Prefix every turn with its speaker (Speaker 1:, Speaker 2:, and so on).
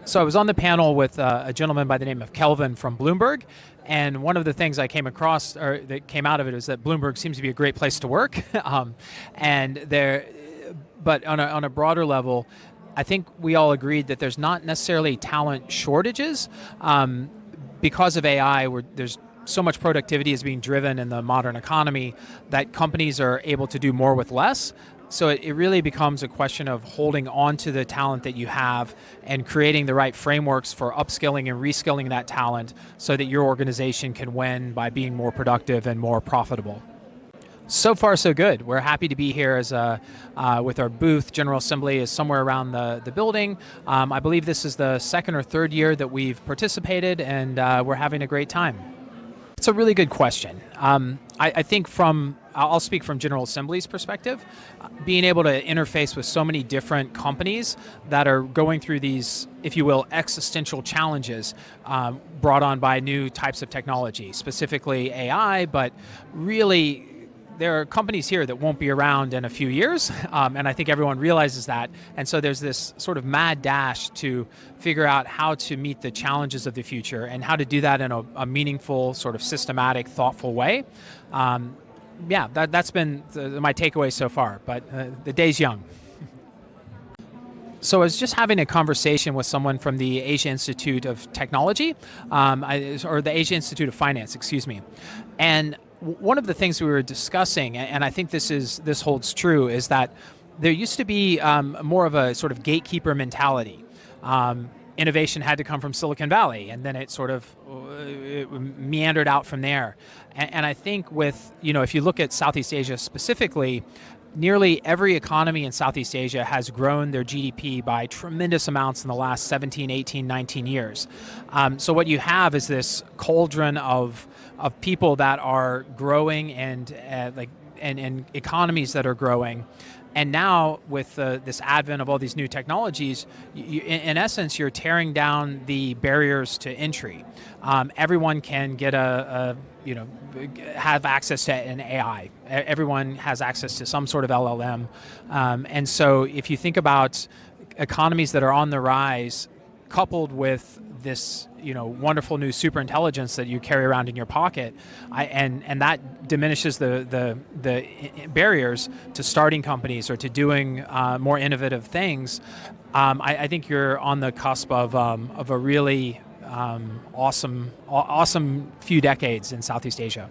Speaker 1: So I was on the panel with a gentleman by the name of Kelvin from Bloomberg, and one of the things I came across, or that came out of it, is that Bloomberg seems to be a great place to work. And there, but on a broader level, I think we all agreed that there's not necessarily talent shortages. Because of AI, there's so much productivity is being driven in the modern economy that companies are able to do more with less. So it really becomes a question of holding on to the talent that you have and creating the right frameworks for upskilling and reskilling that talent so that your organization can win by being more productive and more profitable. So far, so good. We're happy to be here with our booth. General Assembly is somewhere around the building. I believe this is the second or third year that we've participated, and we're having a great time. It's a really good question. I think I'll speak from General Assembly's perspective. Being able to interface with so many different companies that are going through these, if you will, existential challenges brought on by new types of technology, specifically AI, but really there are companies here that won't be around in a few years, and I think everyone realizes that. And so there's this sort of mad dash to figure out how to meet the challenges of the future and how to do that in a meaningful, sort of systematic, thoughtful way. Yeah, that's been my takeaway so far, but the day's young. So I was just having a conversation with someone from the Asia Institute of Technology, or the Asia Institute of Finance, excuse me. And one of the things we were discussing, and I think this holds true, is that there used to be more of a sort of gatekeeper mentality. Innovation had to come from Silicon Valley, and then it sort of it meandered out from there. And I think if you look at Southeast Asia specifically, nearly every economy in Southeast Asia has grown their GDP by tremendous amounts in the last 17, 18, 19 years. So what you have is this cauldron of people that are growing and economies that are growing. And now with this advent of all these new technologies, in essence, you're tearing down the barriers to entry. Everyone can get have access to an AI. Everyone has access to some sort of LLM. And so if you think about economies that are on the rise, coupled with this wonderful new super intelligence that you carry around in your pocket, and that diminishes the barriers to starting companies or to doing more innovative things. I think you're on the cusp of a really awesome few decades in Southeast Asia.